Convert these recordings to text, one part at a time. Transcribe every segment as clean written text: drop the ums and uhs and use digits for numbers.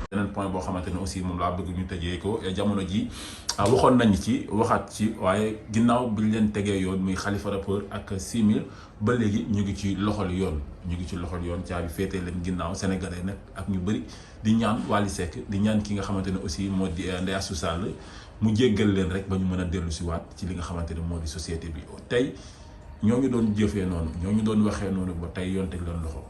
beneen point boo xamante ne aussi moom laa bëgg ñu tëjee ko jamono ji waxoon nañu ci waxaat ci waaye ginnaaw bi ñu leen tegee yoon muy Khalifa rappeur ak 6000 ba léegi ñu ngi ci loxol yoon caabi féetee leen ginnaaw sénégalais nag ak ñu bëri di ñaan Wally Seck di ñaan ki nga xamante ne aussi moo di Ndeye Astou Sall mu jéggal leen rek ba ñu mën a dellu si waat ci li nga xamante ne moo di société bi tey ñoo ngi doon jëfee noonu ñoo ngi doon waxee noonu ba tey yoon teg leen loxo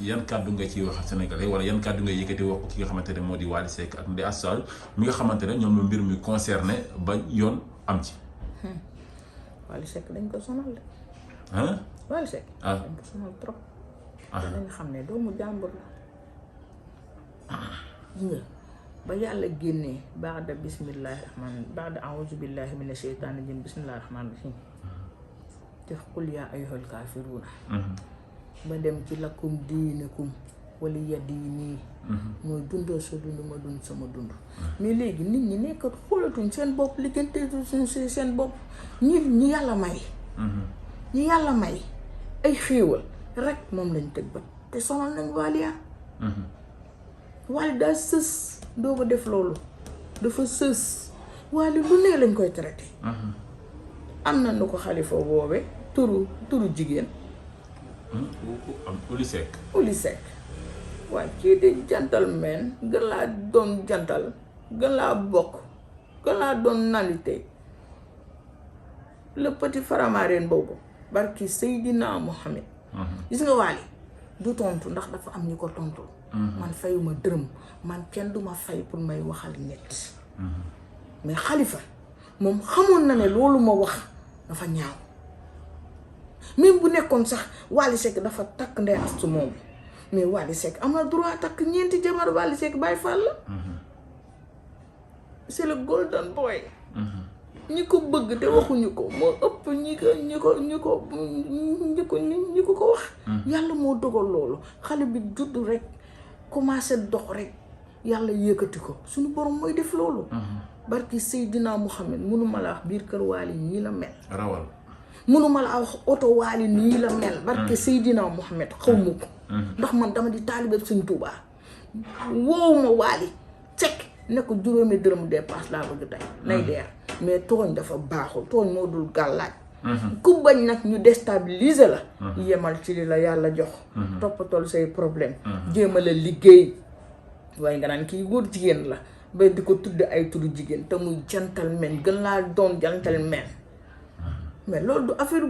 yan kàddu nga ciy wax sénégalais wala yan kàddu nga yëkkati wax ko ki nga xamante ne moo di Wally Seck ak Ndeye Astou Sall mi nga xamante ne ñoom la mbir mi concerné ba yoon am ci. Wally Seck dañ ko sonal de. Wally Seck. dañ ko sonal trop. dañ xam ne doomu jàmbur la. gis nga ba yàlla génnee baada bismillahi rahmaan baada auzu billahi mina sheytaani rajim bismillahi rahmaan rahim def qul yaa ayyuhal kaafiruuna ba dem ci lakum diinakum wala yadiini mooy dundal sa dund ma dund sama dund mais léegi nit ñi nekkat xoolatuñ seen bopp ligganteetu suñ seen bopp ñi yàlla may ñi yàlla may ay xéewal rek moom lañ tëg ba te sonal nañ Wally Wally daa sës doo ko def loolu dafa sës Wally lu nee lañ koy traité am na nu ko Khalifa boobe turu jigéen Wally Seck waaye kii di gentleman gën laa doon jantal gën laa bokk gën laa doon nalité le petit faramareen boobu barki Seydina Mohamed gis nga Wally du tontu ndax dafa am ñu ko tontu man fayuma dërëm man kenn duma fay pour may waxal nit mais Khalifa moom xamoon na ne loolu ma wax dafa ñaaw même bu nekkoon sax Wally Seck dafa takk Ndeye Astou moom mais Wally Seck am na droit takk ñeenti jabar Wally Seck Baye Fall la c'est le golden boy ñi ko bëgg te waxuñu ko moo ëpp ñi ko wax yàlla moo dogal loolu xale bi juddu rek commencé dox rek yàlla yëkkati ko suñu borom mooy def loolu barki Seydina Muhammad mënuma la wax biir kër Wally nii la mel rawal mënuma la wax oto Wally nii la mel barki Seydina Muhammad xaw ma ko ndax man dama di taalibe Sëñ Tuubaa woowu ma Wally Seck ne ko juróomi dërëm dépasse laa bëgg tey nay deer mais tooñ dafa baaxul tooñ moo dul gàllaaj ku bañ nag ñu déstabiliser la yemal ci li la yàlla jox toppatool say problème jéema la liggéey waaye nga naan kii góor jigéen la ba di ko tudd ay tuddu jigéen te muy gentleman gën laa doon gentleman mais loolu du affaire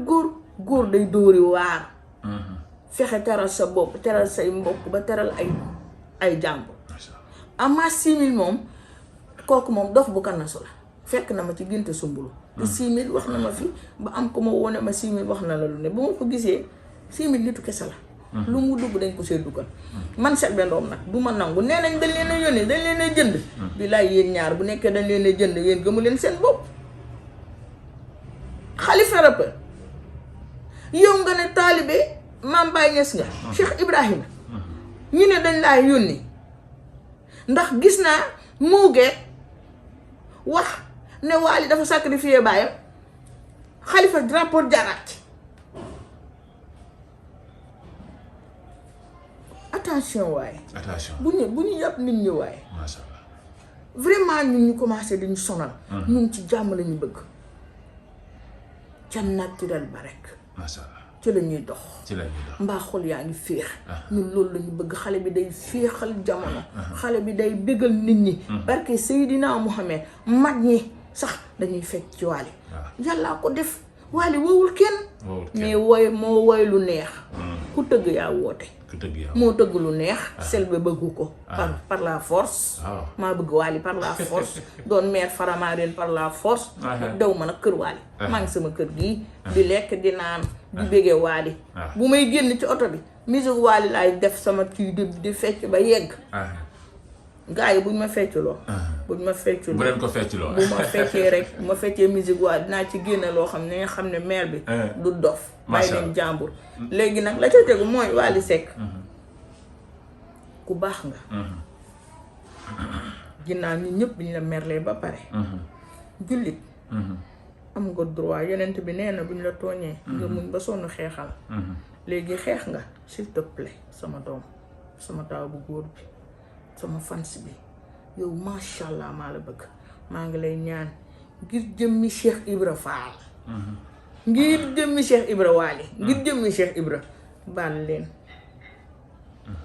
góor day dóori waar fexe teral sa bopp teral say mbokk ba teral ay jàmbur ama 6000 moom kooku moom dof bu kanasu la fekk na ma ci génte sumbulu te 6000 wax na ma fi ba am ko ma wone ma 6000 wax na la lu ne ba ma ko gisee 6000 nitu kese la lu mu dugg dañ ko see dugal man Selbé Ndom nag du ma nangu nee nañ dañ leen a yónnee dañ leen a jënd bilaay yéen ñaar bu nekkee dañ leen a jënd yéen gëmu leen seen bopp Khalifa rappeur yow nga ne taalibe Mame Baye Niass nga Cheikh Ibrahima ñu ne dañ laa yónni ndax gis naa muugee wax ne Wally dafa sacrifié baayam Khalifa drapeau jaraat attention waaye bu ñu yàpp nit ñi waaye masha Allah vraiment ñun ñu commencé di ñu sonal ñun ci jàmm la ñu bëgg ca naturel ba rek masha Allah ci la ñuy dox mbaa xol yaa ngi féex ñun loolu la ñu bëgg xale bi day féexal jamono xale bi day bégal nit ñi barke Seydina Muhammad mag ñi sax dañuy fekk ci Wally yàllaa ko def Wally woowul kenn mais moo woy lu neex ku tëgg yaa woote moo tëgg lu neex Selbé bëggu ko par la force maa bëgg Wally par la force doon maire Faramareen par la force daw ma nag kër Wally maa ngi sama kër gii di lekk di naan di béggee Wally bu may génn ci oto bi musique Wally laay def sama kii di fecc ba yegg gars yi buñ ma fecculoo bu leen ko fecculoo bu ma feccee rek bu ma feccee musique Wally dinaa ci génne loo xam ne nga xam ne maire bi du dof bàyyi leen jàmbur léegi nag la ca tegu mooy Wally Seck ku baax nga ginnaaw ñi ñëpp biñ la merlee ba pare jullit am nga droit yonent bi nee na buñ la tooñee nga muñ ba sonn xeexal léegi xeex nga s'il te plaît sama doom sama taaw bu góor bi sama fans bi yow macha allah maa la bëgg maa ngi lay ñaan ngir jëmmi Cheikh Ibra Fall ngir jëmmi Cheikh Ibra Waly ngir jëmmi Cheikh Ibra baal leen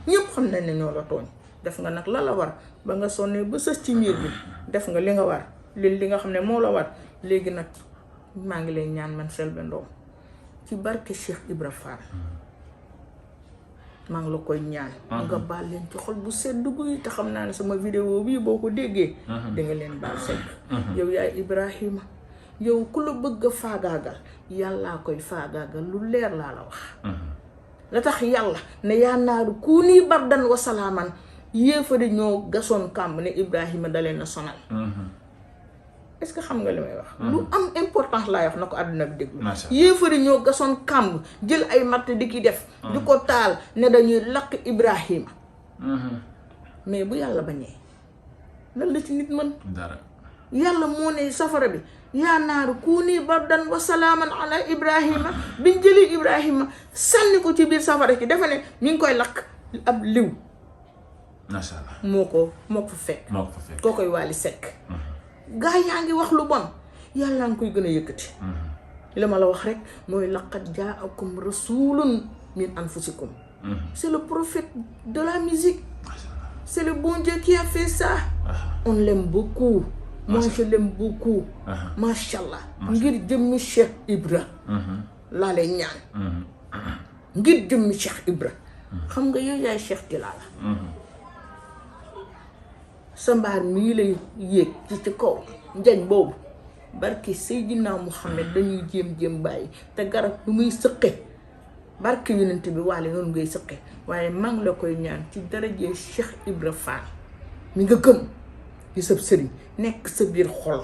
ñëpp xam nañ ne ñoo la tooñ def nga nag la la war ba nga sonnee ba sës ci miir bi def nga li nga war li nga xam ne moo la war léegi nag maa ngi lay ñaan man Selbé Ndom ci barke Cheikh Ibra Fall maa ngi la koy ñaan nga baal leen ci xol bu sedd guy te xam naa ne sama vidéo bii boo ko déggee danga leen baal sekk yow yaay Ibrahima yow ku la bëgg a faagaagal yàllaa koy faagaagal lu leer laa la wax la tax yàlla ne yaa naaru kuunii bardan wa salaaman yéefari ñoo gasoon kàmb ne Ibrahima da leen a sonal est-ce que xam nga li may wax lu am importance laay wax na ko àdduna bi déglu yéefari ñoo gasoon kàmb jël ay matt di ki def di ko taal ne dañuy lakk Ibrahima mais bu yàlla bañee lan la ci nit mën dara yàlla moo ne safara bi yaa naaru kuunii bardan wa salaaman ala Ibrahima biñ jëli Ibrahima sànni ko ci biir safara ci dafa ne mi ngi koy lakk ab liw macha allah moo ko fa fekk koo koy Waly Seck gaa yaa ngi wax lu bon yàlla nga koy gën a yëkkati li ma la wax rek mooy laqad jaakum rasulun min anfusikum c'est le prophète de la musique c'est le bon Dieu qui a fait ça on l'aime beaucoup moi je l'aime beaucoup macha allah ngir jëmmi Cheikh Ibra laa lay ñaan ngir jëmmi Cheikh Ibra xam nga yow yaay Cheikh Tilala sa mbaar mii lay yéeg ci kaw njañ boobu barki Seydina Muhammad dañuy jéem bàyyi te garab lu muy sëqe barki yonent bi Waly noonu ngay sëqe waaye maa ngi la koy ñaan ci darajee Cheikh Ibra Fall mi nga gëm di sab sëriñ nekk sa biir xol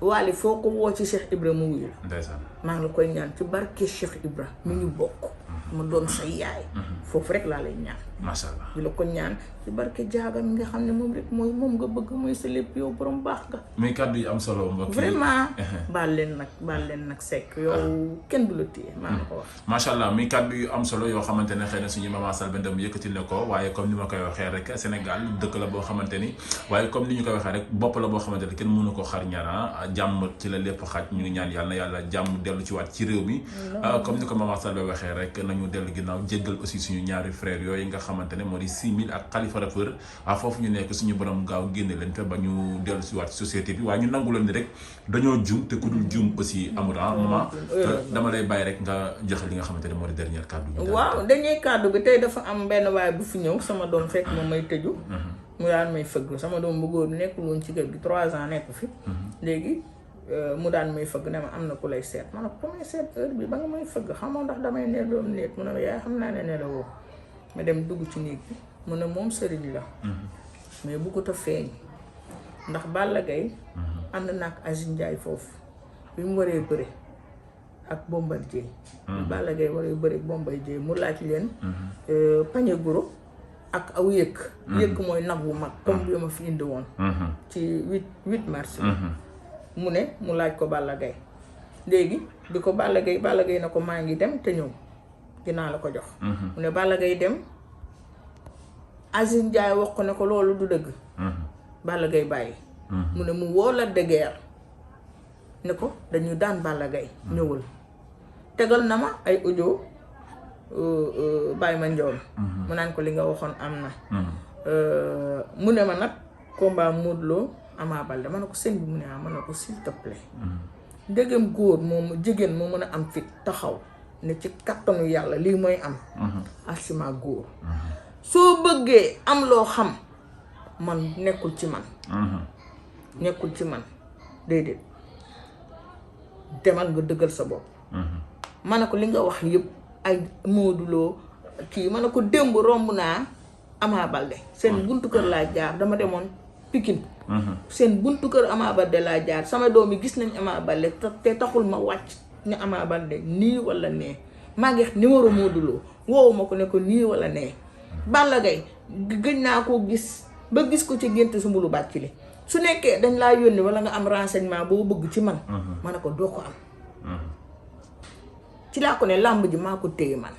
Waly foo ko woo ci Cheikh Ibra mu wuyu la maa ngi la koy ñaan ci barke Cheikh Ibra mi ñu bokk ma doon sa yaay foofu rek laa lay ñaan macha allah di la ko ñaan ci barke jaaga mi nga xam ne moom rek mooy moom nga bëgg mooy sa lépp yow borom baax nga muy kàddu yi am solo mbokk yi vraiment baal leen nag Seck yow kenn du la téye maa ngi ko wax macha allah muy kàddu yu am solo yoo xamante ne xëy na suñu maman Selbé Ndom yëkkati na ko waaye comme ni ma koy waxee rek Sénégal dëkk la boo xamante ni waaye comme ni ñu koy waxee rek bopp la boo xamante ne kenn mënu ko xar ñaara jàmm ci la lépp xaj ñu ngi ñaan yàlla na yàlla jàmm dellu ci waat ci réew mi comme ni ko maman Selbé waxee rek nañu dellu ginnaaw jéggal aussi suñu ñaari frères yooyu nga xamante ne moo di 6000 ak Khalifa Rappeur foofu ñu nekk suñu borom gaaw génne leen te ba ñu dellu si waat société bi waaye ñu nangu leen ni rek dañoo juum te ku dul juum aussi amul maman dama lay bàyyi rek nga joxe li nga xamante ne moo di dernier kàddu bi waaw dernier kàddu bi tey dafa am benn waay bu fi ñëw sama doom fekk moom may tëju mu daan may fëgg sama doom bu góor nekkul woon ci kër gi 3 ans nekk fi léegi mu daan may fëgg ne ma am na ku lay seet ma ne ko may seet heure bi ba nga may fëgg xamoo ndax damay nelloom néeg mu ne ma yaay xam naa ne nelawoo ma dem dugg ci néeg bi mu ne moom sëriñ la mais buggut a feeñ ndax Balla Gaye ànd na ak Aziz Ndiaye foofu bi mu waree bëre ak Bombardier Balla Gaye waree bëre ak Bombardier mu laaj leen pañe guro ak aw yëkk mooy nag bu mag comme bi ma fi indi woon ci 8 mars mu ne mu laaj ko Balla Gaye léegi bi ko Balla Gaye na ko maa ngi dem te ñëw dinaa la ko jox mu ne Balla Gaye dem Aziz Ndiaye wax ko ne ko loolu du dëgg Balla Gaye bàyyi mu ne mu woo la de guerre ne ko dañu daan Balla Gaye ñëwul tegal na ma ay audio bàyyi ma njool mu naan ko li nga waxoon am na mu ne ma nag combat Modou Lo Ama Baldé ma ne ko sëñ bi mu ne ma ne ko s'il te plaît ndegam góor moom jigéen moo mën a am fit taxaw ne ci kattanu yàlla lii mooy am asima góor soo bëggee am loo xam man nekkul ci man déedéet demal nga dëggal sa bopp ma ne ko li nga wax yëpp ay Modou Lo kii ma ne ko démb romb naa Ama Baldé seen buntu kër laa jaar dama demoon Pikine seen buntu kër Ama Baldé laa jaar sama doom yi gis nañ Ama Baldé te taxul ma wàcc ne Ama Baldé nii wala nee maa ngi numéro Modou Lo woowu ma ko ne ko nii wala nee Balla Gaye gëj naa koo gis ba gis ko ci gént su mbulu bàcc li su nekkee dañ laa yónni wala nga am renseignement boo bëgg ci man ma ne ko doo ko am ci laa ko ne làmb ji maa ko téye man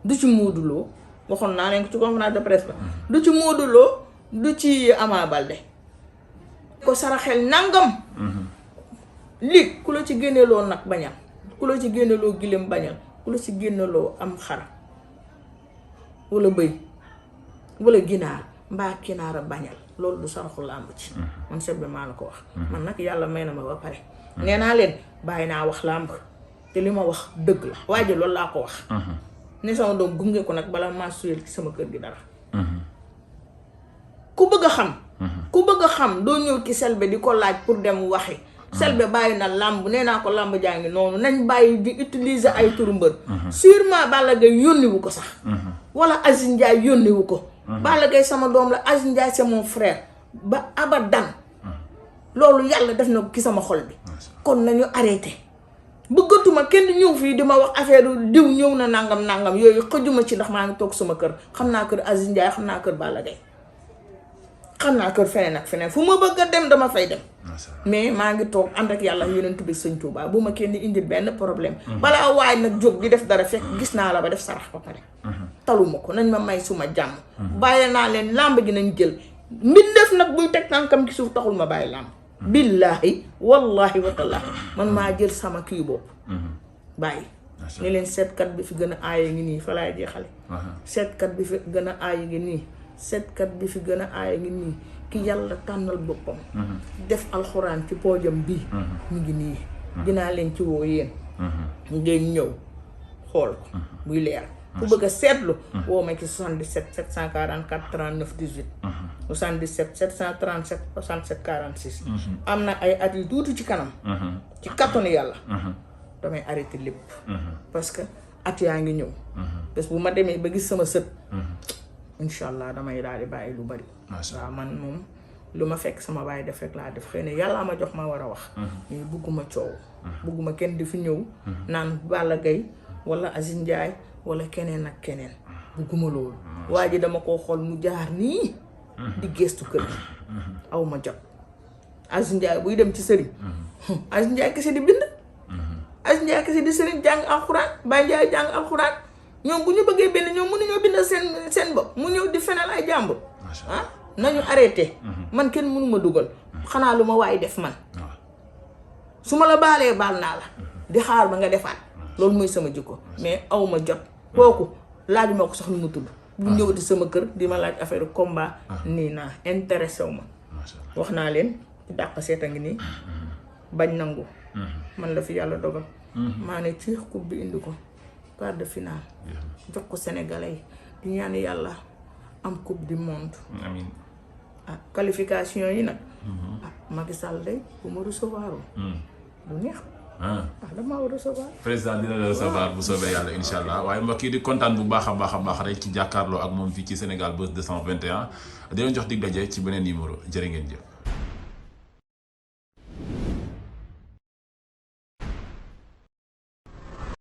du ci Modou Lo waxoon naa leen ko ci conférence de presse ba du ci Modou Lo du ci Ama Baldé ko saraxel nangam lii ku la ci génneloo nag bañal ku la ci génneloo gilem bañal ku la ci génneloo am xar wala bëy wala ginaar mbaa kinaara bañal loolu du saraxu làmb ci man Selbé maa la ko wax man nag yàlla may na ma ba pare nee naa leen bàyyi naa wax làmb te li ma wax dëgg la waaye loolu laa ko wax ne sama doom gunge ko nag bala maa suyal ci sama kër gi dara ku bëgg a xam doo ñëw ci Selbé di ko laaj pour dem waxi Selbé bàyyi na làmb nee naa ko làmb jaa ngi noonu nañ bàyyi di utiliser ay turu mbër sûrement Balla Gaye yónniwu ko sax wala Aziz Ndiaye yónniwu ko Balla Gaye sama doom la Aziz Ndiaye c'est mon frère ba abadan loolu yàlla def na ko ci sama xol bi kon nañu arrêté bëggatuma kenn ñëw fii di ma wax affaire diw ñëw na nangam yooyu xëjuma ci ndax maa ngi toog sama kër xam naa kër Aziz Ndiaye xam naa kër Balla Gaye xam naa kër feneen ak feneen fu ma bëgg a dem dama fay dem mais maa ngi toog ànd ak yàlla yonent bi sëñ Tuubaa bu ma kenn indil benn problème balaa waay nag jóg di def dara fekk gis naa la ba def sarax ba pare taluma ko nañ ma may suma jàmm bàyyi naa leen làmb ji nañ jël mbindeef nag buy teg tànkam ci suuf taxul ma bàyyi làmb billaahi wallahi watallaahi man maa jël sama kii bopp bàyyi ne leen seetkat bi fi gën a aaya ngi nii fa laay jeexale seetkat bi fi gën a aaya ngi nii seetkat bi fi gën a aaya ngi nii ki yàlla tànnal boppam def alxuraan ci poojam bii mu ngi nii dinaa leen ci woo yéen ngeen ñëw xool ko buy leer ku bëgg a seetlu woo ma ci 77 744 39 18 77 737 67 46 am na ay at yu tuuti ci kanam ci kattanu yàlla damay arrêté lépp parce que at yaa ngi ñëw bés bu ma demee ba gis sama sët incha allah damay daal di bàyyi lu bari waaw man moom lu ma fekk sama baay def rek laa def xëy na yàlla ma jox ma war a wax mais bugguma coow bugguma kenn di fi ñëw naan Balla Gaye wala Aziz Ndiaye wala keneen ak keneen bugguma loolu waa ji dama koo xool mu jaar nii di gestu kër gi aw ma jot Aziz Ndiaye buy dem ci sëriñ Aziz Ndiaye kese di bind Aziz Ndiaye kese di sëriñ jàng alxuraan Baye Ndiaye jàng alxuraan ñoom bu ñu bëggee bind ñoom mënuñoo bind seen bopp mu ñëw di fenal ay jàmbur ah nañu arrêté man kenn mënuma dugal xanaa lu ma waay def man su ma la baalee baal naa la di xaar ba nga defaat loolu mooy sama jikko mais aw ma jot kooku laajuma ko sax nu mu tudd bu ñëwati sama kër di ma laaj affaire combat nii naa intéressé wu ma wax naa leen ci dàq seet a ngi nii bañ nangu man la fi yàlla dogal maa ne ci coupe bi indi ko quart de finale jox ko sénégalais yi di ñaan yàlla am coupe du monde amiin qualification yi nag Macky Sall day bu ma recevoir du neex dama war a recevoir président dina la recevoir bu soobee yàlla incha allah waaye mbokk yi di kontaan bu baax a baax rek ci jàkkaarloo ak moom fii ci Sénégal Buzz 221 dinañ jox dig daje ci beneen numéro jërë ngeen jëf